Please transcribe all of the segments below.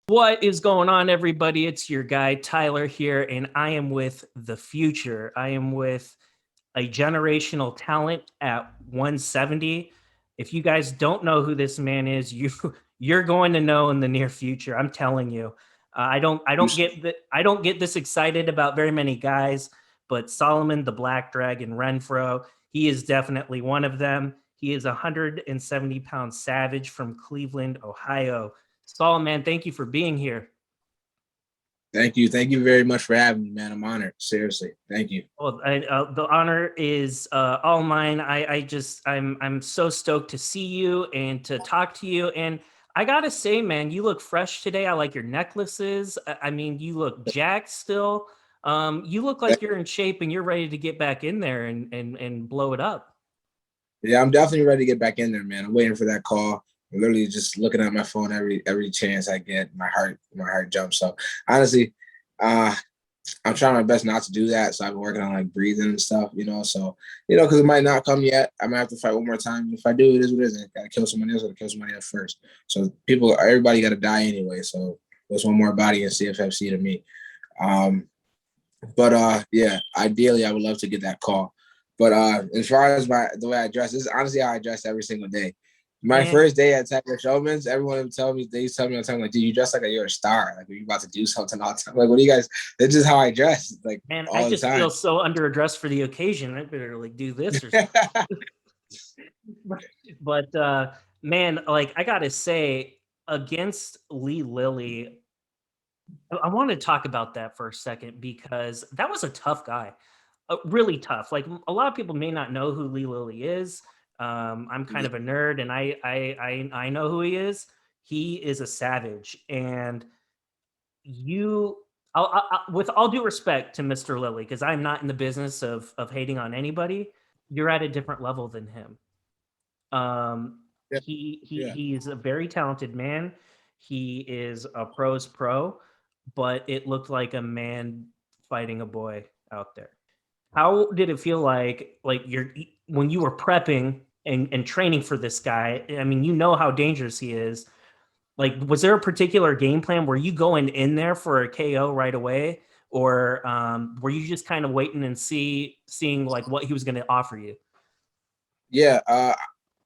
What is going on, everybody? It's your guy, Tyler, here, and I am with the future. I am with a generational talent at 170. If you guys don't know who this man is, you're going to know in the near future. I'm telling you. I don't get this excited about very many guys, but Solomon the Black Dragon Renfro, he is definitely one of them. He is a 170-pound savage from Cleveland, Ohio. Saul, man, thank you for being here. Thank you. Thank you very much for having me, man. I'm honored. Seriously. Thank you. Well, the honor is all mine. I'm so stoked to see you and to talk to you. And I gotta say, man, you look fresh today. I like your necklaces. I mean, you look jacked still. You look like you're in shape and you're ready to get back in there and blow it up. Yeah, I'm definitely ready to get back in there, man. I'm waiting for that call. I'm literally just looking at my phone every chance I get. My heart jumps. So honestly, uh, I'm trying my best not to do that. So I've been working on like breathing and stuff, So because it might not come yet. I might have to fight one more time. If I do, it is what it is. I gotta kill somebody else. I gotta kill somebody else first. So everybody got to die anyway. So what's one more body in CFFC to me? But yeah, ideally I would love to get that call. But as far as the way I dress, this is honestly how I dress every single day. My Man, first day at Texas Showman's, everyone would tell me, they used to tell me all the time, like, dude, you dress like you're a star. Like, are you about to do something all the time? Like, what do you guys, that's just how I dress, like, man, I all the just time. feel so underdressed for the occasion. I better like do this or something. But man, like I gotta say, against Lee Lilly, I want to talk about that for a second because that was a tough guy, really tough. Like a lot of people may not know who Lee Lilly is. I'm kind Yeah. of a nerd, and I know who he is. He is a savage, and you. With all due respect to Mr. Lilly, because I'm not in the business of hating on anybody, you're at a different level than him. Um, Yeah. Yeah. he is a very talented man. He is a pro's pro, but it looked like a man fighting a boy out there. How did it feel like you're when you were prepping and training for this guy? I mean, you know how dangerous he is. Like, was there a particular game plan? Were you going in there for a KO right away, or were you just kind of waiting and seeing like what he was going to offer you? Yeah.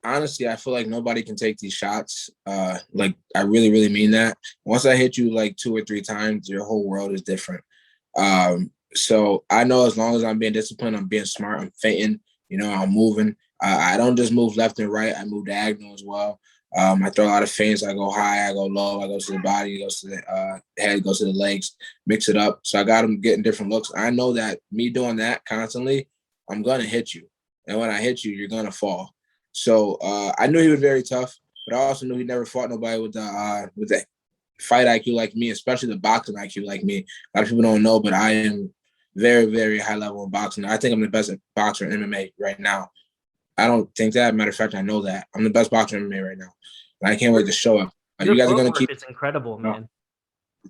Honestly, I feel like nobody can take these shots. Like, I really, really mean that. Once I hit you like 2 or 3 times, your whole world is different. So I know as long as I'm being disciplined, I'm being smart, I'm feinting, I'm moving. I don't just move left and right, I move diagonal as well. I throw a lot of feints. I go high, I go low, I go to the body, goes to the head, goes to the legs, mix it up. So I got them getting different looks. I know that me doing that constantly, I'm gonna hit you, and when I hit you, you're gonna fall. So I knew he was very tough, but I also knew he never fought nobody with the fight IQ like me, especially the boxing IQ like me. A lot of people don't know, but I am very, very high level in boxing. I think I'm the best boxer in MMA right now. I don't think that. Matter of fact, I know that. I'm the best boxer in MMA right now. And I can't wait Your to show up. your You guys are going to footwork keep. is incredible, No, man.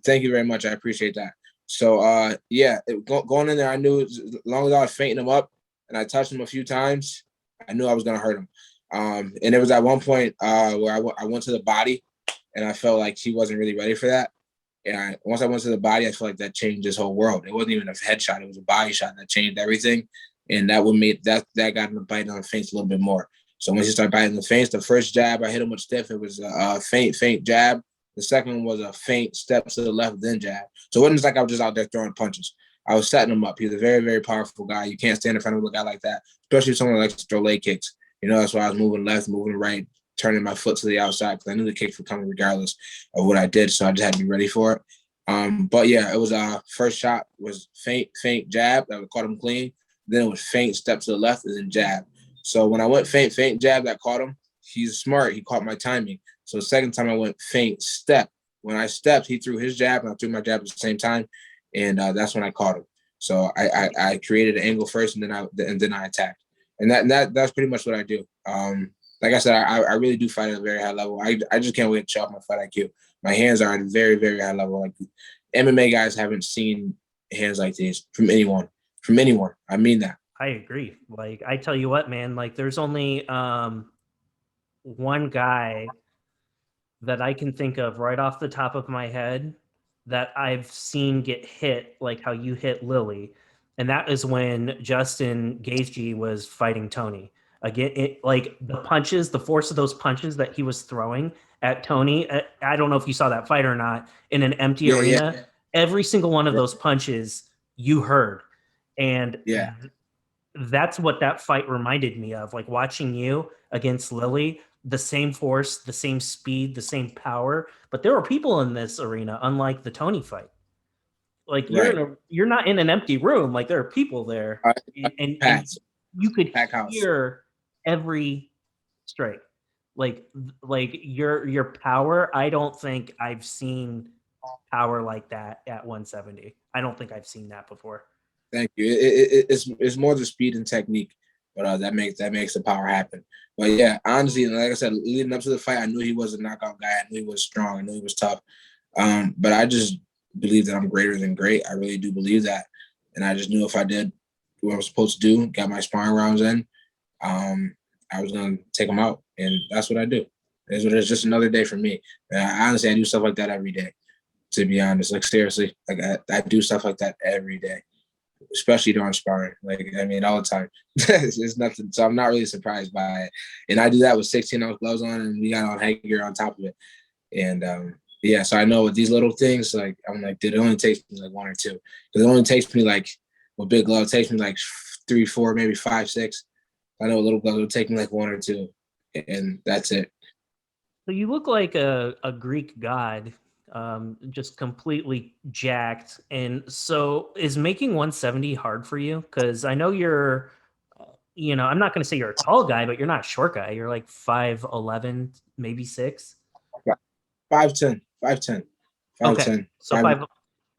thank you very much. I appreciate that. So, yeah, going in there, I knew as long as I was fainting him up and I touched him a few times, I knew I was going to hurt him. And it was at one point where I went to the body and I felt like he wasn't really ready for that. And once I went to the body, I feel like that changed his whole world. It wasn't even a headshot; it was a body shot that changed everything, and that would make that got him to bite on the feints a little bit more. So once he started biting the feints, the first jab I hit him with stiff. It was a feint jab. The second one was a feint step to the left, then jab. So it wasn't just like I was just out there throwing punches. I was setting him up. He's a very, very powerful guy. You can't stand in front of a guy like that, especially someone that likes to throw leg kicks. That's why I was moving left, moving right, turning my foot to the outside because I knew the kicks were coming regardless of what I did. So I just had to be ready for it. But yeah, it was first shot was feint jab that caught him clean. Then it was feint step to the left and then jab. So when I went feint jab that caught him, he's smart. He caught my timing. So the second time I went feint step. When I stepped, he threw his jab and I threw my jab at the same time, and that's when I caught him. So I created an angle first and then I attacked, and that's pretty much what I do. Like I said, I really do fight at a very high level. I just can't wait to show off my fight IQ. My hands are at a very, very high level. Like MMA guys haven't seen hands like these from anyone. From anyone. I mean that. I agree. Like I tell you what, man, like there's only one guy that I can think of right off the top of my head that I've seen get hit like how you hit Lilly, and that is when Justin Gaethje was fighting Tony. Again, like the punches, the force of those punches that he was throwing at Tony. I don't know if you saw that fight or not in an empty Yeah, yeah, arena. Every single one of yeah, those punches you heard, and yeah. that's what that fight reminded me of. Like watching you against Lilly, the same force, the same speed, the same power. But there were people in this arena, unlike the Tony fight. Like Right. you're not in an empty room. Like there are people there, Uh, and Pats, you could pack house. hear every strike. Like your power. I don't think I've seen power like that at 170. I don't think I've seen that before. Thank you. It's more the speed and technique, but that makes the power happen. But yeah, honestly, like I said, leading up to the fight, I knew he was a knockout guy. I knew he was strong. I knew he was tough. But I just believe that I'm greater than great. I really do believe that, and I just knew if I did what I was supposed to do, got my sparring rounds in, I was gonna take him out, and that's what I do. It's just another day for me. And honestly, I do stuff like that every day. To be honest, like seriously, like I do stuff like that every day, especially during sparring. Like, I mean, all the time. It's nothing. So I'm not really surprised by it. And I do that with 16-ounce gloves on, and we got on headgear on top of it. And yeah, so I know with these little things, like I'm like, dude, it only takes me like one or two. Because it only takes me like with big gloves, it takes me like 3, 4, maybe 5, 6. I know a little gloves will take me like one or two, and that's it. So you look like a Greek god, just completely jacked. And so is making 170 hard for you? Because I know you're, I'm not going to say you're a tall guy, but you're not a short guy. You're like 5'11", maybe 6. 5'10", 5'10", Okay. 5'10", So 5'9",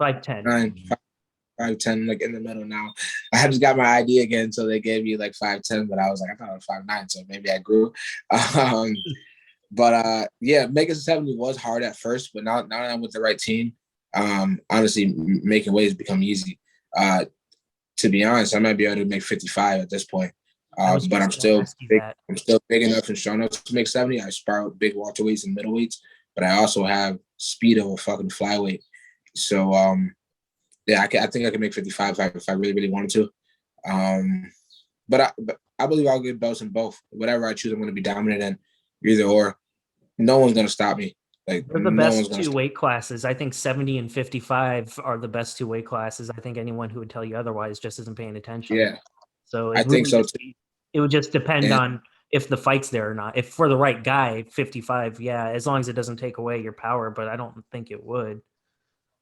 5'10". 5'10", like in the middle now. I just got my ID again, so they gave me like 5'10", but I was like, I thought I was 5'9", so maybe I grew. Um, but yeah, making 70 was hard at first, but now that I'm with the right team, honestly, making weights become easy. Uh, to be honest, I might be able to make 55 at this point. I was But just I'm going to still ask you big. that. I'm still big enough and strong enough to make 70. I spar with big welterweights and middleweights, but I also have speed of a fucking flyweight. So yeah, I think I can make 55 if I really, really wanted to. But I believe I'll get belts in both. Whatever I choose, I'm going to be dominant in either or. No one's going to stop me. Like, They're the no one's best going to two stop weight classes. I think 70 and 55 are the best two weight classes. I think anyone who would tell you otherwise just isn't paying me. attention. Yeah, So I think so too. it would just depend And on if the fight's there or not. If for the right guy, 55, yeah, as long as it doesn't take away your power, but I don't think it would.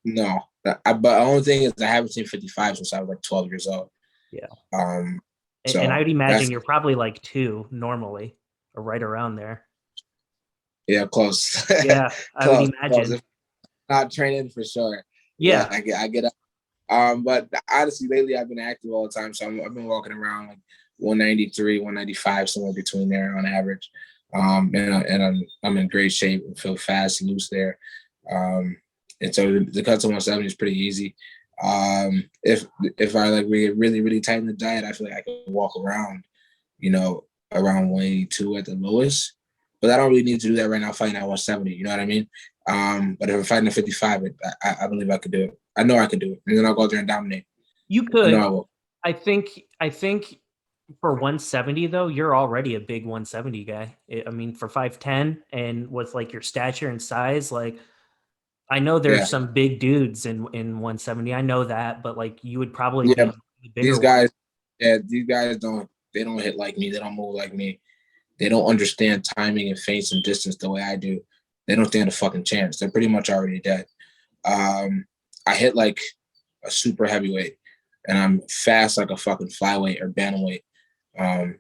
no, but the only thing is I haven't seen 55 since I was like 12 years old. Yeah. Um, And I so would imagine that's you're probably like 2 normally or right around there. yeah, close, Yeah, I would close. imagine. If not training for sure. Yeah, Yeah. I get up. But honestly, lately I've been active all the time, so I've been walking around like 193, 195, somewhere between there on average. And I'm in great shape and feel fast and loose there. Um, and so the cut to 170 is pretty easy. If I like really really tighten the diet, I feel like I can walk around, you know, around 182 at the lowest. But I don't really need to do that right now fighting at 170. You know what I mean? But if I'm fighting at 55, I believe I could do it. I know I could do it, and then I'll go out there and dominate. You I know could. I will. I think for 170 though, you're already a big 170 guy. I mean, for 5'10" and with like your stature and size, like I know Yeah, there's some big dudes in 170. I know that, but like you would probably yeah. be the bigger These one. guys, yeah, these guys don't hit like me. They don't move like me. They don't understand timing and feints and distance the way I do. They don't stand a fucking chance. They're pretty much already dead. I hit like a super heavyweight, and I'm fast like a fucking flyweight or bantamweight. Um,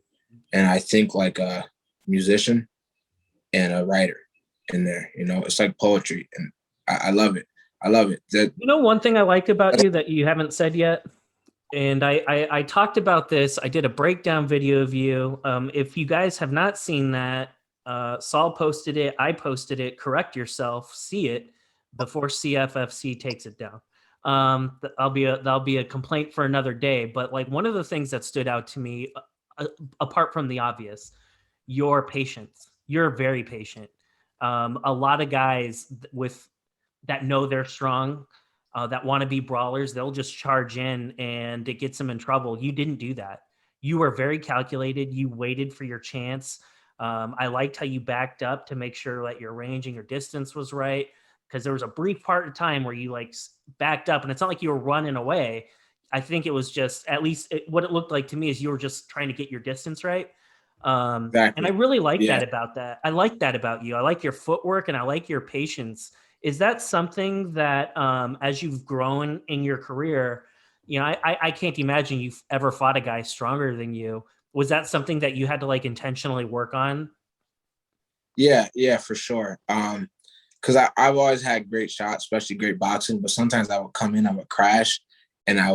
and I think like a musician and a writer in there. You know, it's like poetry, and I love it. I love it. You know, one thing I like about you that you haven't said yet, and I talked about this. I did a breakdown video of you. If you guys have not seen that, Saul posted it. I posted it. Correct yourself. See it before CFFC takes it down. That'll be a complaint for another day. But like one of the things that stood out to me, apart from the obvious, your patience. You're very patient. A lot of guys with that know they're strong, that want to be brawlers, they'll just charge in and it gets them in trouble. You didn't do that. You were very calculated. You waited for your chance. I liked how you backed up to make sure that your range and your distance was right. Because there was a brief part of time where you like backed up, and it's not like you were running away. I think it was just, at least what it looked like to me is you were just trying to get your distance right. And I Exactly. really like Yeah. that about that. I like that about you. I like your footwork and I like your patience. Is that something that, as you've grown in your career, I can't imagine you've ever fought a guy stronger than you. Was that something that you had to like intentionally work on? Yeah, for sure. Because I've always had great shots, especially great boxing, but sometimes I would come in, I would crash, and I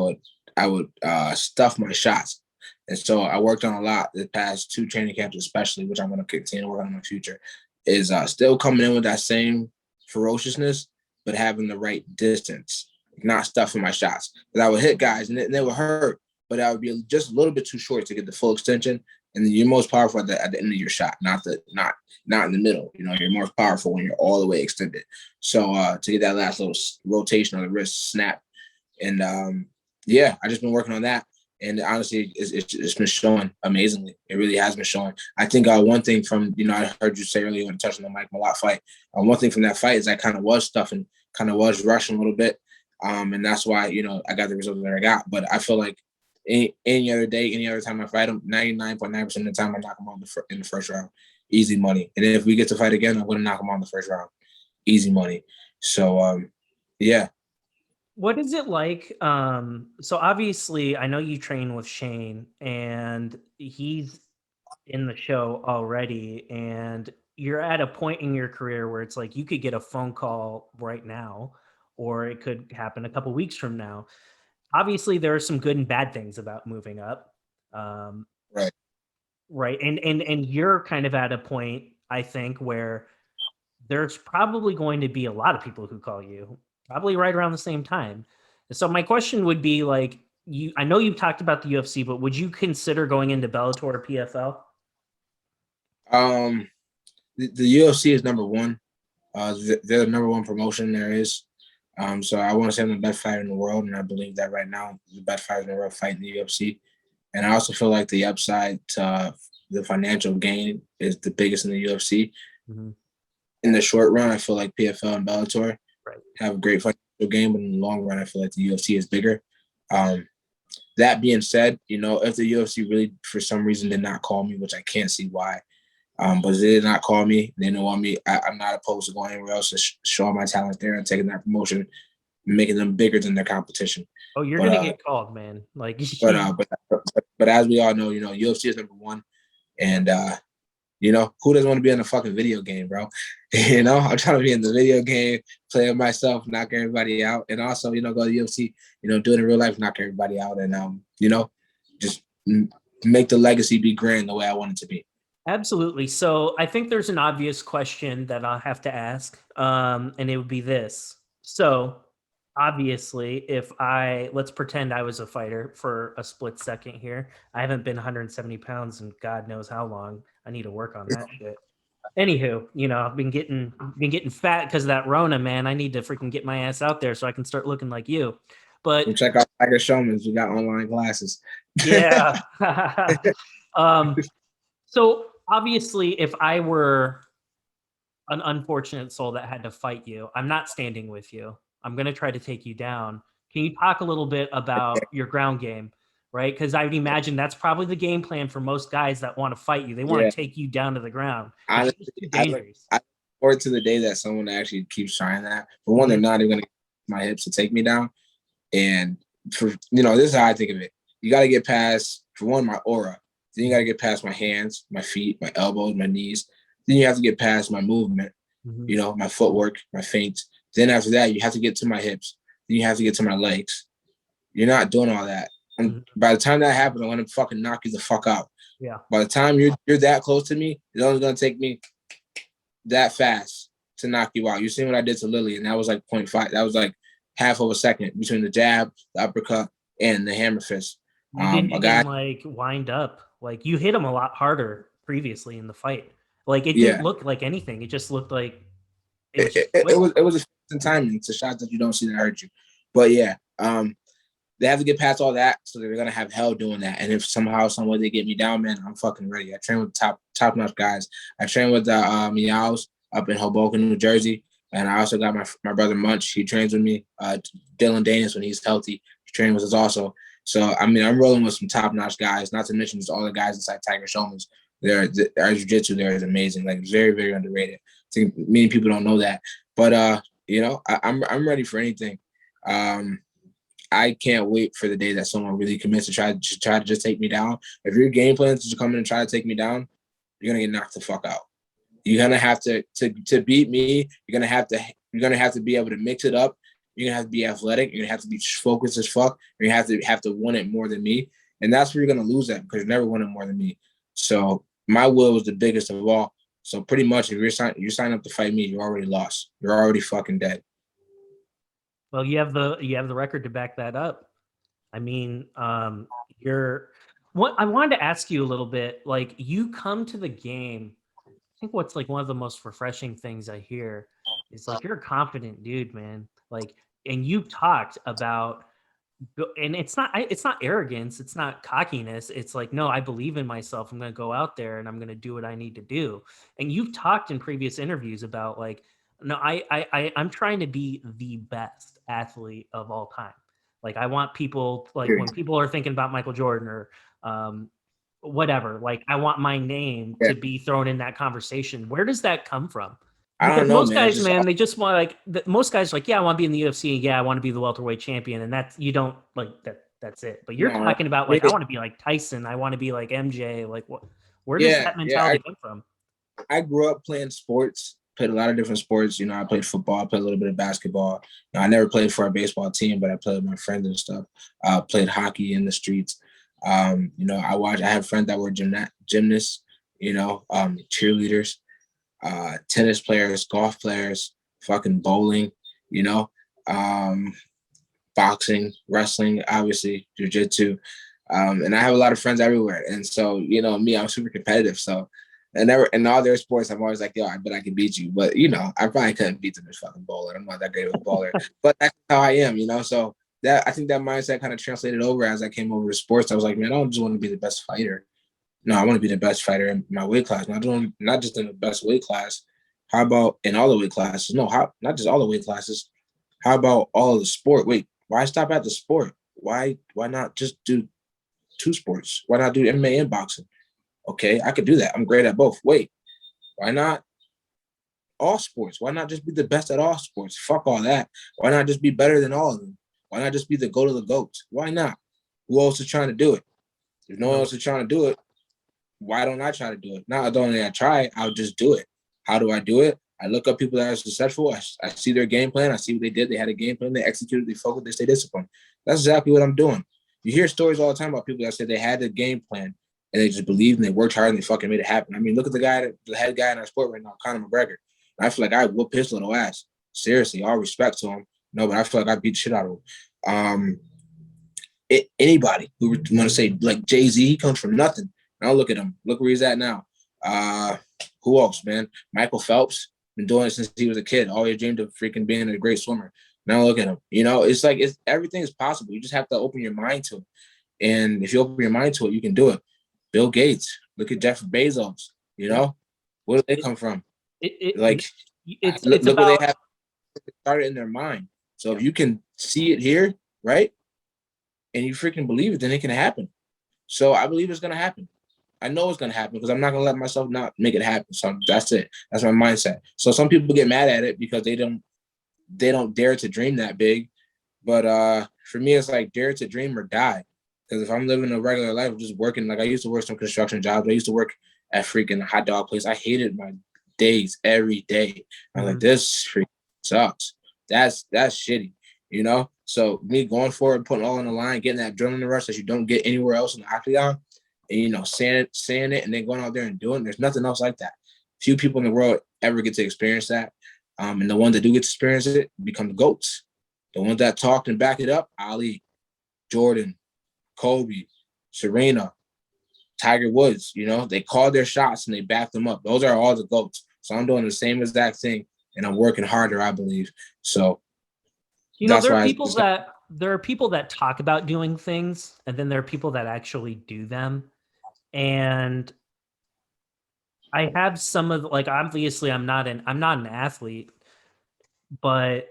would stuff my shots. And so I worked on a lot the past 2 training camps, especially, which I'm going to continue working on in the future, is still coming in with that same ferociousness, but having the right distance, not stuffing my shots. Because I would hit guys and they would hurt, but I would be just a little bit too short to get the full extension. And then you're most powerful at the end of your shot, not in the middle. You're more powerful when you're all the way extended. So to get that last little rotation on the wrist snap, and yeah, I just been working on that. And honestly, it's been showing amazingly. It really has been showing. I think one thing from, I heard you say earlier when touching the Mike Malott fight, one thing from that fight is I kind of was stuffing, kind of was rushing a little bit. And that's why, I got the result that I got. But I feel like any other day, any other time I fight him, 99.9% of the time I knock him out in the first round. Easy money. And if we get to fight again, I'm going to knock him out in the first round. Easy money. So, yeah. What is it like? So obviously, I know you train with Shane, and he's in the show already, and you're at a point in your career where it's like you could get a phone call right now, or it could happen a couple weeks from now. Obviously, there are some good and bad things about moving up, um, Right. right? And you're kind of at a point, I think, where there's probably going to be a lot of people who call you probably right around the same time. So my question would be like, I know you've talked about the UFC, but would you consider going into Bellator or PFL? Um, the UFC is number one. They're the number one promotion there is. So I want to say I'm the best fighter in the world, and I believe that right now, the best fighter in the world fighting the UFC. And I also feel like the upside to the financial gain is the biggest in the UFC. Mm-hmm. In the short run, I feel like PFL and Bellator Right. have a great financial gain, but in the long run, I feel like the UFC is bigger. That being said, if the UFC really, for some reason, did not call me, which I can't see why, but they did not call me. They didn't want me. I'm not opposed to going anywhere else to show my talent there and taking that promotion, making them bigger than their competition. Oh, you're gonna get called, man. Like, But as we all know, UFC is number one, and who doesn't want to be in a fucking video game, bro? I'm trying to be in the video game, playing myself, knock everybody out, and also, go to UFC, do it in real life, knock everybody out, and just make the legacy be grand the way I want it to be. absolutely. So I think there's an obvious question that I'll have to ask, and it would be this. So obviously, let's pretend I was a fighter for a split second here. I haven't been 170 pounds in God knows how long. I need to work on that shit. Anywho, I've been getting fat because of that Rona, man. I need to freaking get my ass out there so I can start looking like you. But and check out Tiger Showman's. We got online classes. yeah. So obviously, if I were an unfortunate soul that had to fight you, I'm not standing with you. I'm going to try to take you down. Can you talk a little bit about your ground game, right? Because I would imagine that's probably the game plan for most guys that want to fight you. They want to take you down to the ground. It's just too dangerous. I look forward to the day that someone actually keeps trying that. For one, they're not even going to my hips to take me down. And for this is how I think of it. You got to get past, for one, my aura. Then you got to get past my hands, my feet, my elbows, my knees. Then you have to get past my movement, my footwork, my feints. Then after that, you have to get to my hips. Then you have to get to my legs. You're not doing all that. And by the time that happens, I'm going to fucking knock you the fuck out. Yeah. By the time you're that close to me, it's only going to take me that fast to knock you out. You seen what I did to Lilly, and that was like 0.5. That was like half of a second between the jab, the uppercut, and the hammer fist. You didn't even like wind up. Like you hit him a lot harder previously in the fight. Like it didn't Yeah. look like anything. It just looked like it was It, just it, quick. it was a timing. It's a shot that you don't see that hurt you. But yeah, they have to get past all that, so they're gonna have hell doing that. And if somehow, some way they get me down, man, I'm fucking ready. I train with top notch guys. I train with the Meows up in Hoboken, New Jersey, and I also got my brother Munch. He trains with me. Dylan Danis, when he's healthy, he trains with us also. So I mean, I'm rolling with some top notch guys. Not to mention just all the guys inside Tiger Showman's. Our jiu-jitsu there is amazing. Like, very, very underrated. I think many people don't know that. But you know, I'm ready for anything. I can't wait for the day that someone really commits to try to just take me down. If your game plan is to come in and try to take me down, you're gonna get knocked the fuck out. You're gonna have to beat me. You're gonna have to be able to mix it up. You're gonna have to be athletic. You're gonna have to be focused as fuck. You're gonna have to win it more than me, and that's where you're gonna lose at, because you're never winning more than me. So my will was the biggest of all. So pretty much, if you're signing up to fight me, you're already lost. You're already fucking dead. Well, you have the record to back that up. I mean, you're what I wanted to ask you a little bit, like, you come to the game. I think what's like one of the most refreshing things I hear is like you're a confident dude, man. Like, and you talked about, and it's not arrogance, it's not cockiness. It's like, no, I believe in myself. I'm going to go out there and I'm going to do what I need to do. And you've talked in previous interviews about like, no, I'm trying to be the best athlete of all time. Like, I want people, like, when people are thinking about Michael Jordan or whatever, like, I want my name Yeah. to be thrown in that conversation. Where does that come from? I Because don't know, most man. guys, man, they just want, like, most guys like, yeah, I want to be in the UFC. Yeah, I want to be the welterweight champion, and that's, you don't like that. That's it. But you're No, talking about like, I want to be like Tyson. I want to be like MJ. Like, what? Where does yeah, that yeah. mentality come from? I grew up playing sports, played a lot of different sports. You know, I played football, I played a little bit of basketball. You know, I never played for a baseball team, but I played with my friends and stuff. Played hockey in the streets. You know, I have friends that were gymnasts, you know, cheerleaders, tennis players, golf players, fucking bowling, you know, um, boxing, wrestling, obviously, jujitsu. And I have a lot of friends everywhere. And so, you know, me, I'm super competitive. So, and never in all their sports, I'm always like, yo, I bet I can beat you. But, you know, I probably couldn't beat them as fucking bowler. I'm not that great of a bowler. But that's how I am, you know. So that, I think that mindset kind of translated over as I came over to sports. I was like, man, I don't just want to be the best fighter. No, I want to be the best fighter in my weight class. Not just in the best weight class. How about in all the weight classes? No, not just all the weight classes. How about all of the sport? Wait, why stop at the sport? Why not just do two sports? Why not do MMA and boxing? Okay, I could do that. I'm great at both. Wait, why not all sports? Why not just be the best at all sports? Fuck all that. Why not just be better than all of them? Why not just be the goat of the goats? Why not? Who else is trying to do it? If no one else is trying to do it, why don't I try to do it? Not only I try, I'll just do it. How do I do it? I look up people that are successful. I see their game plan. I see what they did. They had a game plan. They executed. They focused. They stay disciplined. That's exactly what I'm doing. You hear stories all the time about people that said they had the game plan and they just believed and they worked hard and they fucking made it happen. I mean, look at the head guy in our sport right now, Conor McGregor. And I feel like I whoop his little ass. Seriously, all respect to him. No, but I feel like I beat the shit out of him. Anybody who want to say like Jay-Z, he comes from nothing. Now look at him. Look where he's at now. Who else, man? Michael Phelps, been doing it since he was a kid. Always dreamed of freaking being a great swimmer. Now look at him. You know, it's like everything is possible. You just have to open your mind to it. And if you open your mind to it, you can do it. Bill Gates, look at Jeff Bezos. You know, where did they come from? Like, It's look what about, they have started in their mind. So if you can see it here, right, and you freaking believe it, then it can happen. So I believe it's gonna happen. I know it's gonna happen because I'm not gonna let myself not make it happen. So that's it. That's my mindset. So some people get mad at it because they don't dare to dream that big. But for me, it's like dare to dream or die. Because if I'm living a regular life, just working, like I used to work some construction jobs. I used to work at freaking a hot dog place. I hated my days every day. I'm like, this freaking sucks. That's shitty, you know? So me going forward, putting all on the line, getting that adrenaline rush that you don't get anywhere else in the octagon, and you know, saying it, and then going out there and doing it. There's nothing else like that. Few people in the world ever get to experience that. And the ones that do get to experience it become the GOATs. The ones that talked and back it up, Ali, Jordan, Kobe, Serena, Tiger Woods, they called their shots and they backed them up. Those are all the GOATs. So I'm doing the same exact thing, and I'm working harder, I believe. So that's there are why people that talk about doing things, and then there are people that actually do them. And I have some of obviously I'm not an athlete, but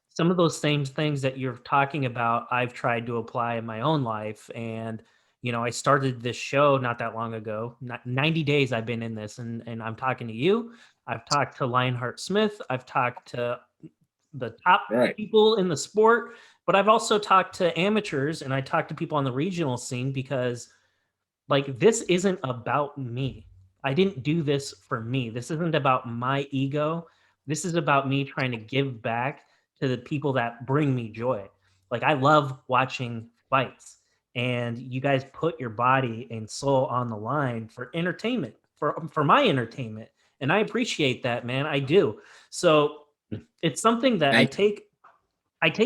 some of those same things that you're talking about, I've tried to apply in my own life. And I started this show not that long ago. 90 days I've been in this, and I'm talking to you. I've talked to Lionheart Smith. I've talked to the top right. people in the sport, but I've also talked to amateurs, and I talked to people on the regional scene, because this isn't about me. I didn't do this for me. This isn't about my ego. This is about me trying to give back to the people that bring me joy. I love watching fights, and you guys put your body and soul on the line for entertainment, for my entertainment. And I appreciate that, man. I do. So it's something that I take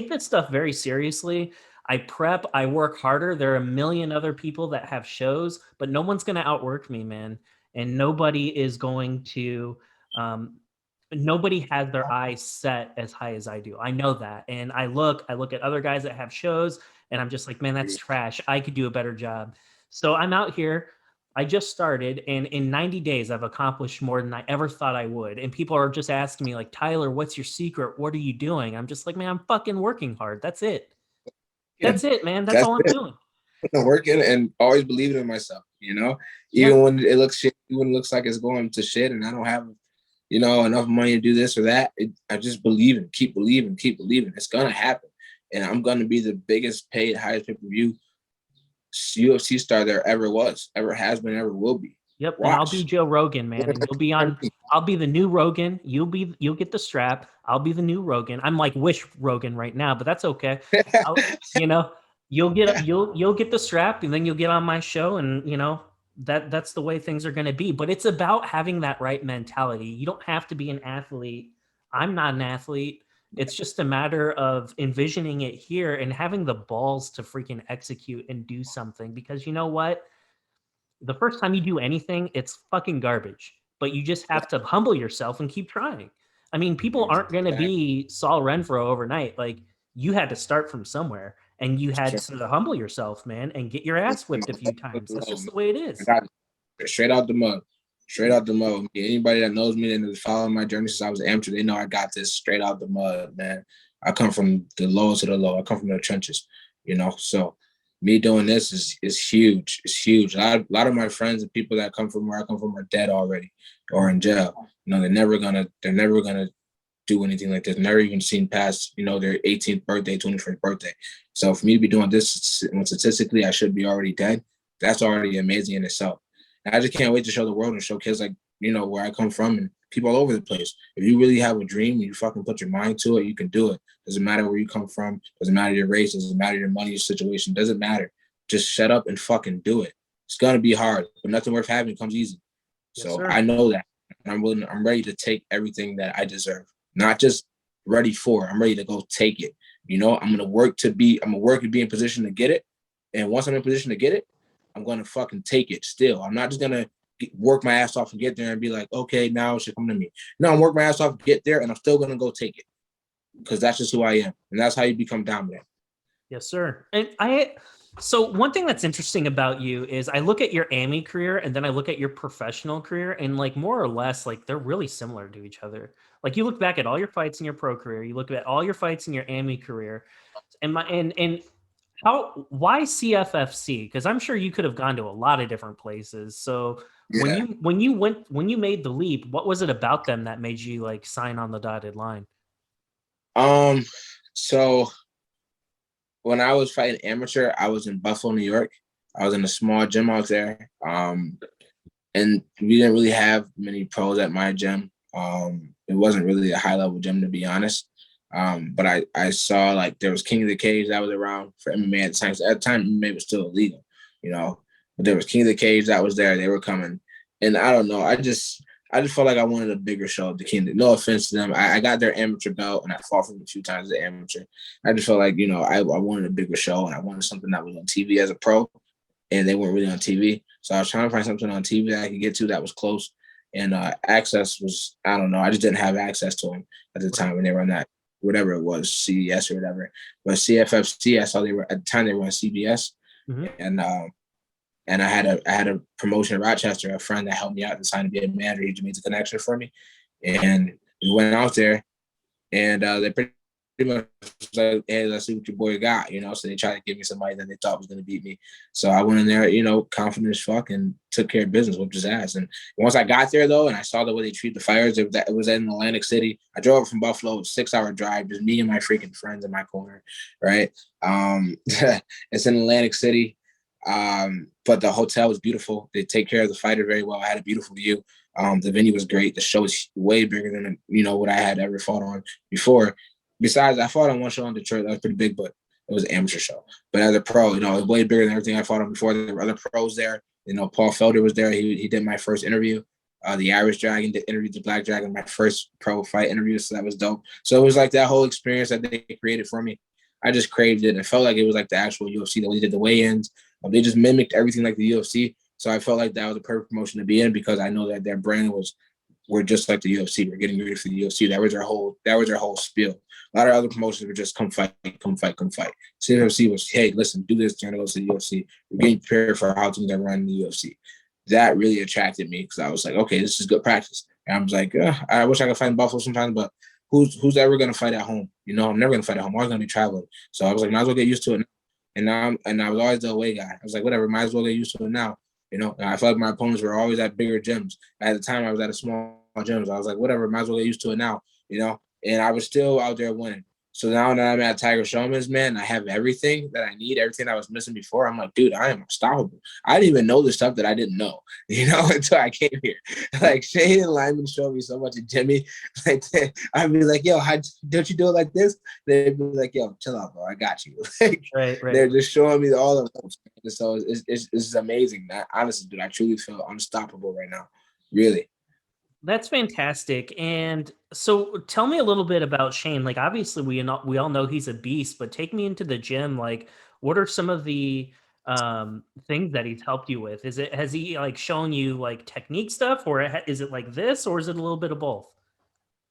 this stuff very seriously. I prep, I work harder. There are a million other people that have shows, but no one's going to outwork me, man. And nobody is going to, nobody has their eyes set as high as I do. I know that. And I look at other guys that have shows, and I'm just like, man, that's trash. I could do a better job. So I'm out here. I just started, and in 90 days, I've accomplished more than I ever thought I would. And people are just asking me, like, Tyler, what's your secret? What are you doing? I'm just like, man, I'm fucking working hard. That's it. Yeah, That's it, man. That's that's all I'm it. doing. Working and always believing in myself, even when it looks shit, even looks like it's going to shit and I don't have, enough money to do this or that. I just believe and keep believing. It's going to happen. And I'm going to be the biggest paid, highest pay-per-view UFC star there ever was, ever has been, ever will be. Yep. Watch. And I'll be Joe Rogan, man. And you'll be on, I'll be the new Rogan. You'll get the strap. I'll be the new Rogan. I'm like Wish Rogan right now, but that's okay. You'll get the strap, and then you'll get on my show, and that's the way things are going to be. But it's about having that right mentality. You don't have to be an athlete. I'm not an athlete. It's just a matter of envisioning it here and having the balls to freaking execute and do something, because you know what? The first time you do anything, it's fucking garbage, but you just have to humble yourself and keep trying. I mean, people aren't going to be Saul Renfro overnight. You had to start from somewhere, and you had to humble yourself, man, and get your ass whipped a few times. That's just the way it is. Straight out the mud. Anybody that knows me and has followed my journey since I was an amateur, they know I got this straight out the mud, man. I come from the lowest of the low. I come from the trenches, so me doing this is huge. It's huge. A lot of my friends and people that come from where I come from are dead already or in jail. They're never gonna do anything like this. Never even seen past, their 18th birthday, 21st birthday. So for me to be doing this, when statistically I should be already dead, that's already amazing in itself. And I just can't wait to show the world and show kids where I come from and people all over the place. If you really have a dream, you fucking put your mind to it, you can do it. Doesn't matter where you come from. Doesn't matter your race. Doesn't matter your money, your situation. Doesn't matter. Just shut up and fucking do it. It's gonna be hard, but nothing worth having comes easy. Yes, so sir. I know that. And I'm ready to take everything that I deserve. Not just ready for it. I'm ready to go take it. I'm gonna work to be in position to get it. And once I'm in position to get it, I'm gonna fucking take it still. I'm not just gonna work my ass off and get there and be like, okay, now it should come to me. No, I'm working my ass off, get there, and I'm still gonna go take it. Because that's just who I am. And that's how you become dominant. Yes, sir. And so one thing that's interesting about you is I look at your AMI career, and then I look at your professional career, and more or less, they're really similar to each other. You look back at all your fights in your pro career, you look at all your fights in your AMI career, and why CFFC? Because I'm sure you could have gone to a lot of different places. So Yeah. when you made the leap, what was it about them that made you sign on the dotted line? So when I was fighting amateur, I was in Buffalo, New York. I was in a small gym out there. And we didn't really have many pros at my gym. It wasn't really a high level gym, to be honest. But I saw there was King of the Cage that was around for MMA at the time. So at the time, MMA was still illegal, but there was King of the Cage that was there. They were coming. And I don't know. I just felt like I wanted a bigger show of the King. No offense to them. I got their amateur belt and I fought for them a few times as an amateur. I just felt like, I wanted a bigger show and I wanted something that was on TV as a pro. and they weren't really on TV. So I was trying to find something on TV that I could get to that was close. And access was, I don't know, I just didn't have access to them at the time when they were on that, whatever it was, CDS or whatever. But CFFC, I saw they were at the time they were on CBS, Mm-hmm. and I had a promotion in Rochester, a friend that helped me out and signed to be a manager. He just made the connection for me, and we went out there, and they pretty much like, hey, let's see what your boy got, you know. So they tried to give me somebody that they thought was going to beat me. So I went in there, you know, confident as fuck, and took care of business, whooped his ass. And once I got there though, and I saw the way they treat the fighters, it was in Atlantic City. I drove from Buffalo, 6-hour drive, just me and my freaking friends in my corner, right? It's in Atlantic City. But the hotel was beautiful. They take care of the fighter very well. I had a beautiful view. The venue was great. The show was way bigger than, you know, what I had ever fought on before. Besides, I fought on one show in Detroit that was pretty big, but it was an amateur show. But as a pro, you know, it was way bigger than everything I fought on before. There were other pros there. You know, Paul Felder was there. He did my first interview. The Irish Dragon interviewed the Black Dragon, my first pro fight interview. So that was dope. So it was like that whole experience that they created for me. I just craved it. And it felt like it was like the actual UFC. The way they did the weigh-ins, they just mimicked everything like the UFC. So I felt like that was a perfect promotion to be in because I know that their brand were just like the UFC. We're getting ready for the UFC. That was their whole spiel. A lot of other promotions were just come fight, come fight, come fight. CFFC was, hey, listen, do this. You're gonna go to the UFC. We're getting prepared for how things are run in the UFC. That really attracted me because I was like, okay, this is good practice. And I was like, I wish I could fight in Buffalo sometimes, but who's ever gonna fight at home? You know, I'm never gonna fight at home. I'm always gonna be traveling. So I was like, might as well get used to it. And I was always the away guy. I was like, whatever, might as well get used to it now. You know, and I felt like my opponents were always at bigger gyms. At the time, I was at a small gym. So I was like, whatever, might as well get used to it now. You know, and I was still out there winning. So now that I'm at Tiger Showman's, man, I have everything that I need, everything I was missing before. I'm like, dude, I am unstoppable. I didn't even know the stuff that I didn't know, you know, until I came here. Like Shane and Lyman showed me so much of Jimmy. Like I'd be like, yo, don't you do it like this? They'd be like, yo, chill out, bro. I got you. Like, right. They're just showing me all of those. So it's amazing. Honestly, dude, I truly feel unstoppable right now. Really. That's fantastic. And so tell me a little bit about Shane. Like obviously we all know he's a beast, but take me into the gym. Like what are some of the things that he's helped you with? Has he like shown you like technique stuff or is it like this or is it a little bit of both?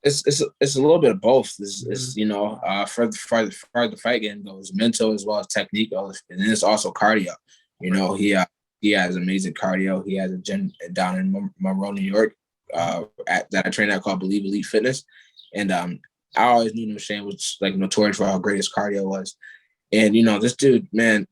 It's a little bit of both. It's Mhm. you know, for the fight game goes, mental as well as technique, and then it's also cardio. You Right. know, he has amazing cardio. He has a gym down in Monroe, New York, that I train at called Believe Elite Fitness, and I always knew Shane was like notorious for how great his cardio was. And you know, this dude, man,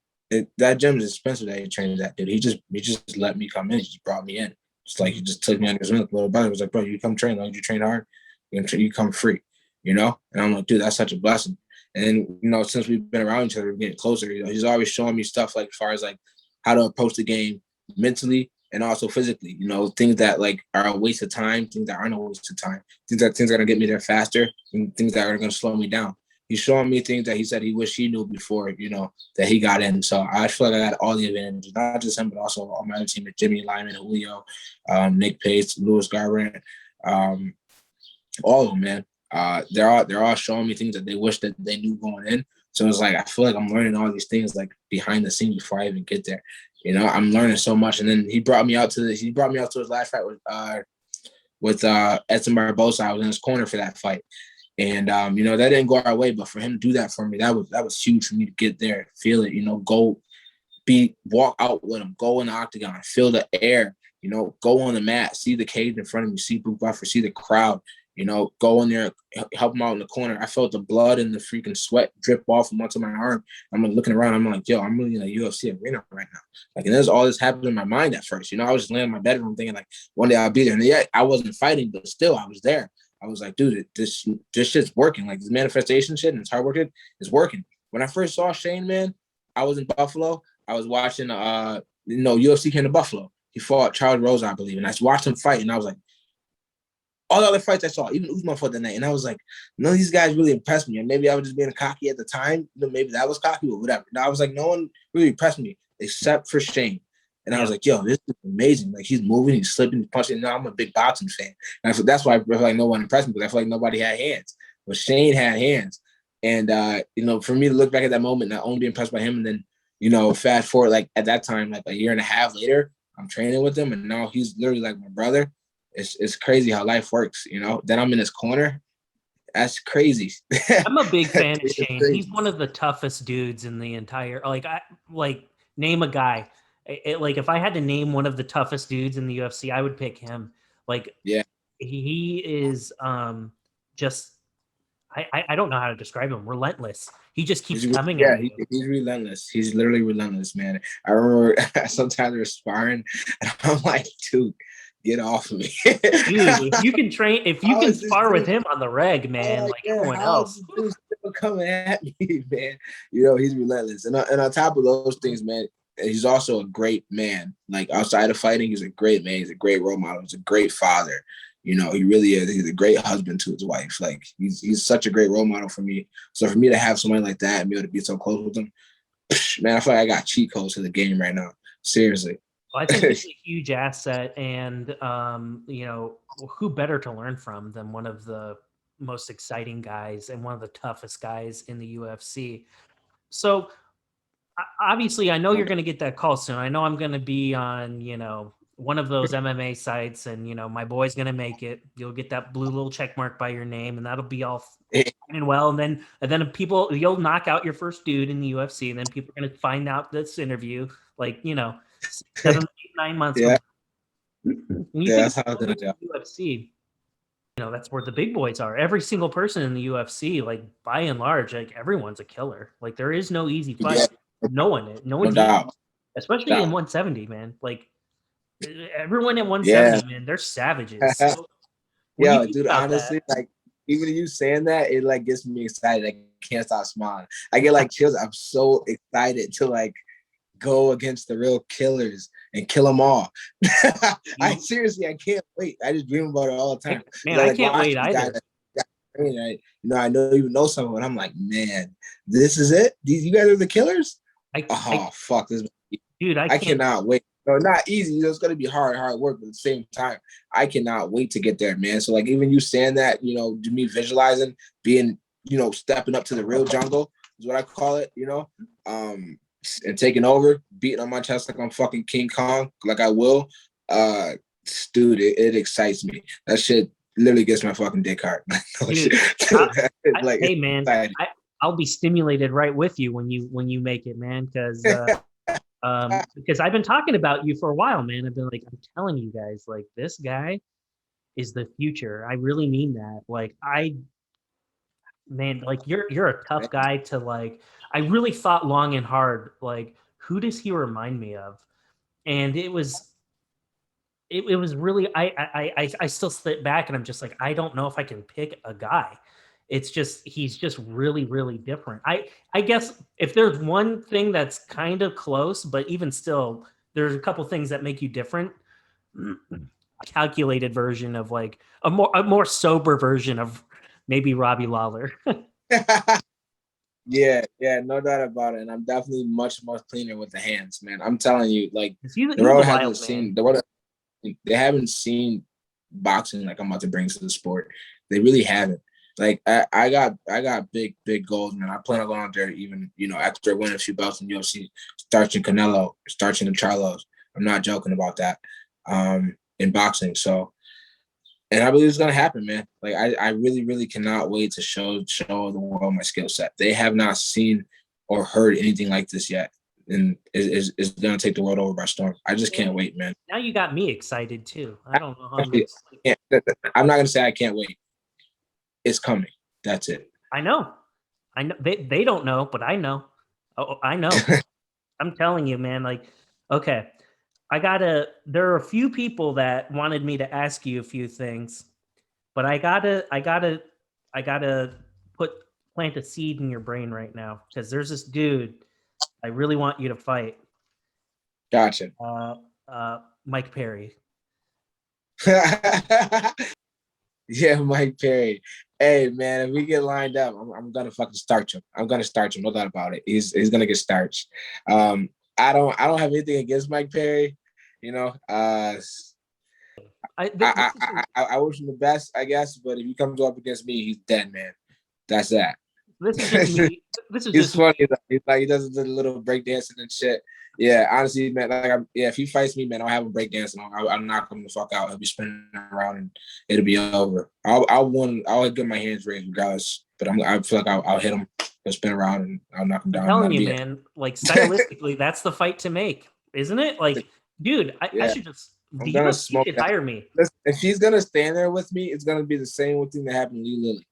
that gym is expensive that he trains at. Dude, he just let me come in. He just brought me in. It's like he just took me under his wing. Little brother was like, bro, you come train. Long as you train hard, you come free. You know. And I'm like, dude, that's such a blessing. And then you know, since we've been around each other, we're getting closer. You know, he's always showing me stuff like as far as like how to approach the game mentally and also physically. You know, things that like are a waste of time, things that aren't a waste of time, things that are gonna get me there faster, and things that are gonna slow me down. He's showing me things that he said he wished he knew before, you know, that he got in. So I feel like I got all the advantages, not just him, but also all my other team, like Jimmy Lyman, Julio, Nick Pace, Louis Garbrandt, all of them, man. They're all showing me things that they wish that they knew going in. So it's like I feel like I'm learning all these things like behind the scenes before I even get there. You know, I'm learning so much. And then he brought me out to his last fight with Edson Barbosa. I was in his corner for that fight. And you know, that didn't go our way, but for him to do that for me, that was huge for me to get there, feel it, you know, walk out with him, go in the octagon, feel the air, you know, go on the mat, see the cage in front of me, see Boot Buffer, see the crowd, you know, go in there, help him out in the corner. I felt the blood and the freaking sweat drip off from onto my arm. I'm like looking around, I'm like, yo, I'm really in a UFC arena right now. Like, and there's all this happened in my mind at first. You know, I was just laying in my bedroom thinking like one day I'll be there. And yeah, I wasn't fighting, but still I was there. I was like, dude, this shit's working. Like this manifestation shit and this hard work is working. When I first saw Shane, man, I was in Buffalo. I was watching, UFC came to Buffalo. He fought Charles Rose, I believe, and I watched him fight, and I was like, all the other fights I saw, even Usman fought that night, and I was like, none of these guys really impressed me. And maybe I was just being cocky at the time. Maybe that was cocky or whatever. And I was like, no one really impressed me except for Shane. And I was like, yo, this is amazing. Like he's moving, he's slipping, he's punching. Now I'm a big boxing fan. And that's why I feel like no one impressed me because I feel like nobody had hands. But Shane had hands. And you know, for me to look back at that moment, not only be impressed by him, and then fast forward, like at that time, like a year and a half later, I'm training with him, and now he's literally like my brother. It's crazy how life works, Then I'm in his corner. That's crazy. I'm a big fan of It's Shane. He's crazy. one of the toughest dudes in the entire. Like name a guy. Like if I had to name one of the toughest dudes in the UFC, I would pick him. Like Yeah. he is just I don't know how to describe him. Relentless. He just keeps coming at you. He's relentless. He's literally relentless, man. I remember sometimes they're sparring, and I'm like, dude, get off of me. Dude, if you can train, if you can spar with him on the reg, man, like everyone else. How is this dude still coming at me, man? He's relentless. And on top of those things, man, he's also a great man. Like outside of fighting, he's a great man. He's a great role model. He's a great father. He really is. He's a great husband to his wife. Like he's such a great role model for me. So for me to have somebody like that and be able to be so close with him, man, I feel like I got cheat codes to the game right now. Seriously. Well, I think it's a huge asset, and who better to learn from than one of the most exciting guys and one of the toughest guys in the UFC. So obviously, I know you're going to get that call soon. I know I'm going to be on, one of those MMA sites, and my boy's going to make it. You'll get that blue little check mark by your name, and that'll be all fine and well. And then you'll knock out your first dude in the UFC, and then people are going to find out this interview, like 7, 8, 9 months. Yeah. When you Yeah, think about the UFC, that's where the big boys are. Every single person in the UFC, like by and large, like everyone's a killer. Like there is no easy fight. Yeah. No one's doubt. especially in 170, man. Like everyone at 170, man, they're savages. So, Yeah, dude, honestly, like even you saying that, it like gets me excited. I can't stop smiling. I get like chills. I'm so excited to like go against the real killers and kill them all. I can't wait. I just dream about it all the time. I can't wait either. I know you know some of it. I'm like, man, this is it. You guys are the killers. Fuck this, dude! I cannot wait. No, not easy. It's gonna be hard work, but at the same time, I cannot wait to get there, man. So like even you saying that, to me visualizing being, stepping up to the real jungle is what I call it, and taking over, beating on my chest like I'm fucking King Kong, like I will. Dude, it excites me. That shit literally gets my fucking dick hard. Dude, hey man, I'll be stimulated right with you when you make it, man, because I've been talking about you for a while, man. I've been like, I'm telling you guys, like this guy is the future. I really mean that. Like man, like you're a tough guy to like. I really thought long and hard, like who does he remind me of? And it was really I still sit back and I'm just like I don't know if I can pick a guy. It's just he's just really really different. I guess if there's one thing that's kind of close, but even still, there's a couple things that make you different. A calculated version of like a more sober version of maybe Robbie Lawler. Yeah, no doubt about it. And I'm definitely much cleaner with the hands, man. I'm telling you, like the world hasn't seen they haven't seen boxing like I'm about to bring to the sport. They really haven't. Like I got big goals, man. I plan on going out there even, after winning a few belts in UFC, starching Canelo, starching the Charlos. I'm not joking about that. In boxing. So and I believe it's gonna happen, man. Like I really, really cannot wait to show the world my skill set. They have not seen or heard anything like this yet. And it's gonna take the world over by storm. I just can't wait, man. Now you got me excited too. I don't know how I'm not gonna say I can't wait. It's coming. That's it. I know. They don't know, but I know. Oh, I know. I'm telling you, man. Like, okay, there are a few people that wanted me to ask you a few things, but I gotta plant a seed in your brain right now because there's this dude I really want you to fight. Gotcha. Mike Perry. Yeah, Mike Perry. Hey man, if we get lined up, I'm gonna fucking starch him. I'm gonna starch him, no doubt about it. He's gonna get starched. I don't have anything against Mike Perry. I wish him the best, I guess. But if he comes up against me, he's dead, man. That's that. This is just me. This is He's just funny. me. He's like he does a little breakdancing and shit. Yeah, honestly, man. If he fights me, man, I'll have him breakdancing. I'll knock him the fuck out. He'll be spinning around and it'll be over. I'll win. I'll get my hands raised regardless. But I feel like I'll hit him. He'll spin around and I'll knock him I'm down. telling you, man. Like stylistically, that's the fight to make, isn't it? Like, dude, I Yeah, should just I'm the gonna UFC smoke should that. hire me. Listen, if he's gonna stand there with me, it's gonna be the same thing that happened to Lee Lilly.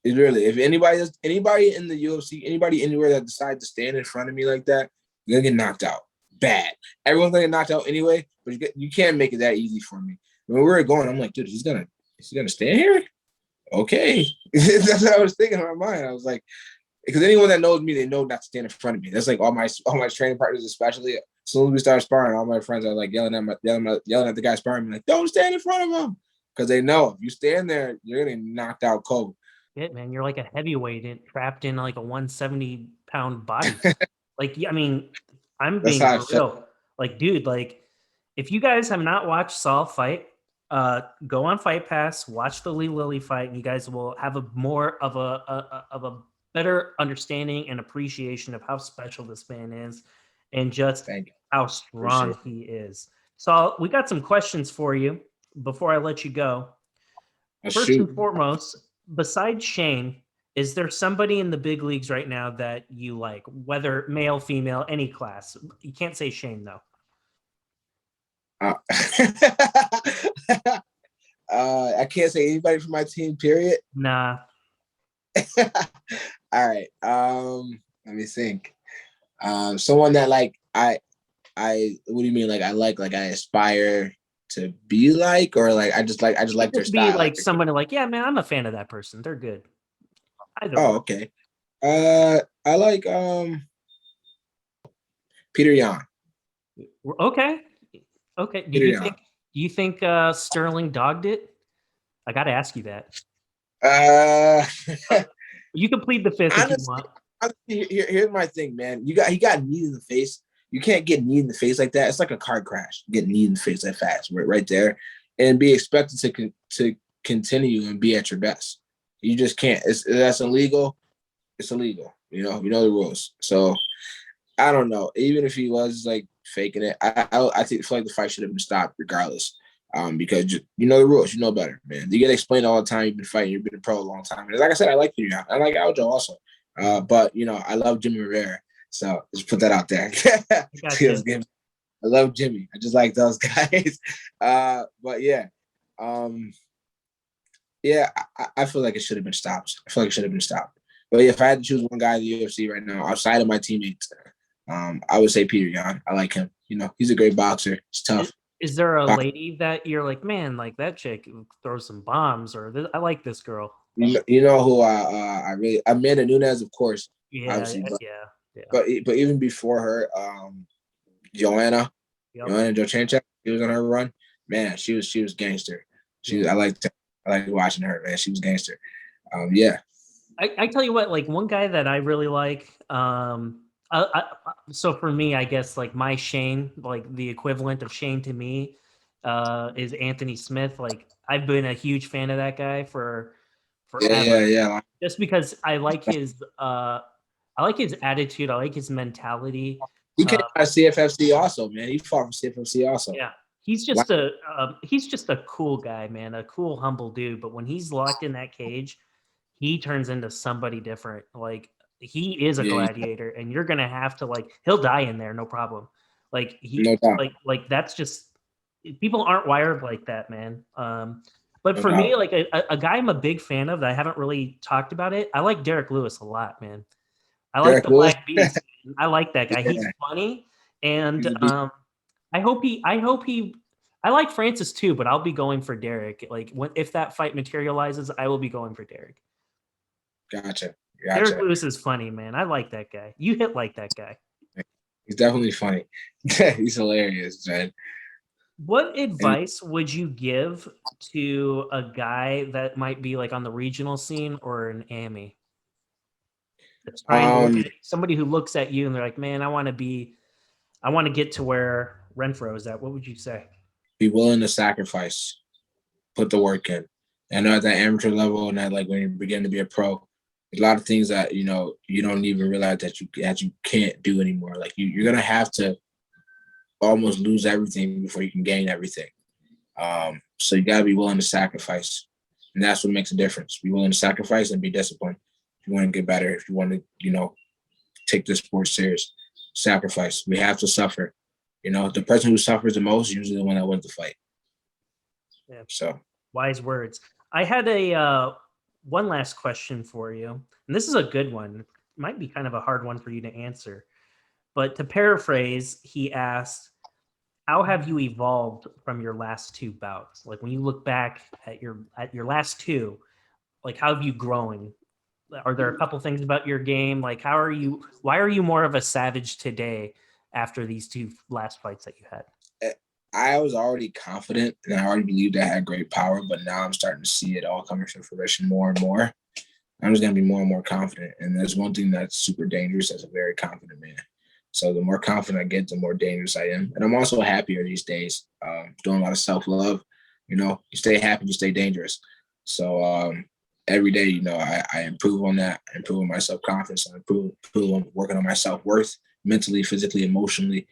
It's really, if anybody in the UFC, anybody anywhere that decides to stand in front of me like that, you're gonna get knocked out. Bad. Everyone's gonna get knocked out anyway, but you can't make it that easy for me. When we were going, I'm like, dude, is he gonna stand here? Okay. That's what I was thinking in my mind. I was like, because anyone that knows me, they know not to stand in front of me. That's like all my training partners, especially. As soon as we start sparring, all my friends are like yelling at the guy sparring me, like, don't stand in front of him. Because they know if you stand there, you're gonna get knocked out cold. Shit, man, you're like a heavyweight trapped in like a 170-pound body. Like, I mean, I'm That's being how I for felt. real. Like, dude, like, if you guys have not watched Saul fight, go on Fight Pass, watch the Lee Lilly fight, and you guys will have a more of a better understanding and appreciation of how special this man is, and just Thank you. how Appreciate strong it. he is. So, we got some questions for you before I let you go. First and foremost, besides Shane, is there somebody in the big leagues right now that you like, whether male, female, any class? You can't say Shane though. I can't say anybody from my team, period. Nah. All right. Let me think. Someone that like what do you mean? Like I aspire to be like, or like I just like their Just be style. like somebody like, yeah, man, I'm a fan of that person. They're good. Either Oh, one. okay. I like Peter Yan. Okay. Okay. Do Peter you Yan. think Sterling dogged it? I gotta ask you that. Uh, You can plead the fifth if you honestly, want. here's my thing, man. He got kneed in the face. You can't get kneed in the face like that. It's like a car crash. Get kneed in the face that fast, right there, and be expected to continue and be at your best. You just can't. That's illegal. It's illegal. You know the rules. So I don't know. Even if he was like faking it, I feel like the fight should have been stopped regardless. Because you know the rules, you know better, man. You get explained all the time. You've been fighting, you've been a pro a long time. And like I said, I like you. I like Aljo also. But I love Jimmy Rivera. So just put that out there. Gotcha. I love Jimmy. I just like those guys. But yeah. Yeah, I feel like it should have been stopped. I feel like it should have been stopped. But if I had to choose one guy in the UFC right now, outside of my teammates, I would say Peter Yan. I like him. He's a great boxer. He's tough. Is there a lady that you're like, man, like that chick throws some bombs, or I like this girl? You know who I really Amanda Nunes, of course, Yeah, obviously, yeah. but even before her, Joanna Jochenchuk, she was on her run. Man, she was gangster. I liked watching her. Man, she was gangster. Yeah. I tell you what, like one guy that I really like. So for me, I guess like my Shane, like the equivalent of Shane to me, is Anthony Smith. Like I've been a huge fan of that guy for forever. Yeah. Just because I like his attitude, I like his mentality. He came out of CFFC also, man. He fought from CFFC also. Yeah, he's just a cool guy, man. A cool, humble dude. But when he's locked in that cage, he turns into somebody different. Like he is a gladiator, and you're gonna have to he'll die in there, no problem. Like no doubt. Like that's just people aren't wired like that, man. But No for doubt. me, like a guy I'm a big fan of that I haven't really talked about it. I like Derek Lewis a lot, man. I like the Lewis? Black Beast. I like that guy. Yeah. He's funny, and I hope he. I like Francis too, but I'll be going for Derek. Like if that fight materializes, I will be going for Derek. Gotcha. Derek Lewis is funny, man. I like that guy. You hit like that guy. He's definitely funny. He's hilarious, man. What advice would you give to a guy that might be like on the regional scene or an AMI? That's trying to somebody who looks at you and they're like, man, I want to get to where Renfro is at. What would you say? Be willing to sacrifice, put the work in. And at that amateur level and that when you begin to be a pro, a lot of things that you don't even realize that you can't do anymore. Like you're gonna have to almost lose everything before you can gain everything. So you gotta be willing to sacrifice, and that's what makes a difference. Be willing to sacrifice and be disciplined. If you want to get better, if you want to, take this sport serious, sacrifice. We have to suffer. The person who suffers the most is usually the one that wins the fight. Yeah. So wise words. I had a one last question for you, and this is a good one. It might be kind of a hard one for you to answer, but to paraphrase, he asked, "How have you evolved from your last two bouts? Like when you look back at your last two, like how have you grown? Are there a couple things about your game? Like why are you more of a savage today after these two last fights that you had?" I was already confident and I already believed I had great power, but now I'm starting to see it all coming to fruition more and more. I'm just going to be more and more confident. And there's one thing that's super dangerous as a very confident man. So the more confident I get, the more dangerous I am. And I'm also happier these days, doing a lot of self-love. You stay happy, you stay dangerous. So every day, I improve on that. I improve on my self-confidence. I improve on working on my self-worth, mentally, physically, emotionally.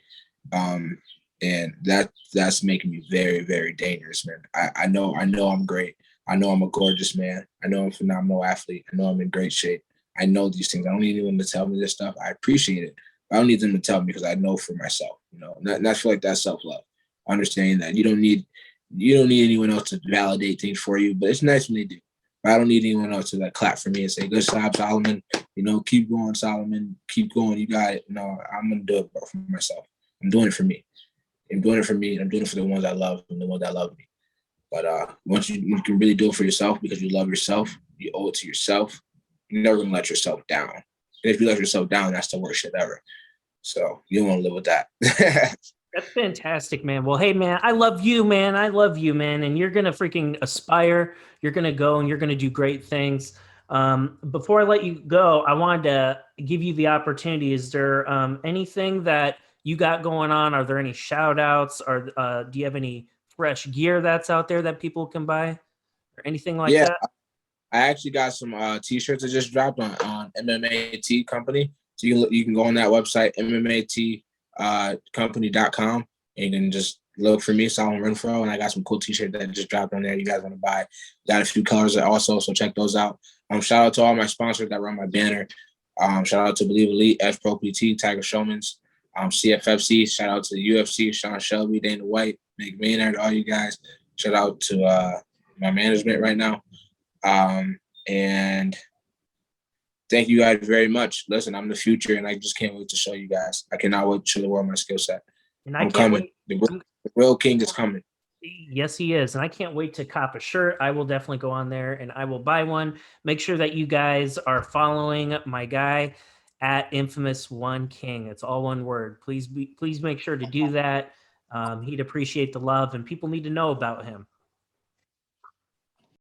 And that's making me very, very dangerous, man. I know I'm great. I know I'm a gorgeous man. I know I'm a phenomenal athlete. I know I'm in great shape. I know these things. I don't need anyone to tell me this stuff. I appreciate it. I don't need them to tell me because I know for myself, and I feel like that's self-love. Understanding that you don't need anyone else to validate things for you, but it's nice when they do. But I don't need anyone else to clap for me and say, "Good job, Solomon. Keep going, Solomon. Keep going. You got it." No, I'm gonna do it for myself. I'm doing it for me. I'm doing it for me, and I'm doing it for the ones I love and the ones that love me. But once you can really do it for yourself because you love yourself, you owe it to yourself. You're never gonna let yourself down. And if you let yourself down, that's the worst shit ever. So you don't want to live with that. That's fantastic, man. Well, hey, man, I love you, man. I love you, man. And you're going to freaking aspire. You're going to go and you're going to do great things. Before I let you go, I wanted to give you the opportunity. Is there anything that you got going on? Are there any shout outs? Or do you have any fresh gear that's out there that people can buy or anything like Yeah, that? I actually got some t-shirts that just dropped on MMA Company. So you can go on that website, MMAT company.com, and you can just look for me, Solomon Renfro, and I got some cool t-shirts that just dropped on there. You guys want to buy? Got a few colors also, so check those out. Shout out to all my sponsors that run my banner. Shout out to Believe Elite, F Pro PT, Tiger Showman's, CFFC. Shout out to the UFC, Sean Shelby, Dana White, Nick Maynard, all you guys. Shout out to my management right now. And thank you guys very much. Listen, I'm the future, and I just can't wait to show you guys. I cannot wait to show the world my skill set. And I'm coming. The real king is coming. Yes, he is. And I can't wait to cop a shirt. I will definitely go on there and I will buy one. Make sure that you guys are following my guy at Infamous One King. It's all one word. Please make sure to do that. He'd appreciate the love, and people need to know about him.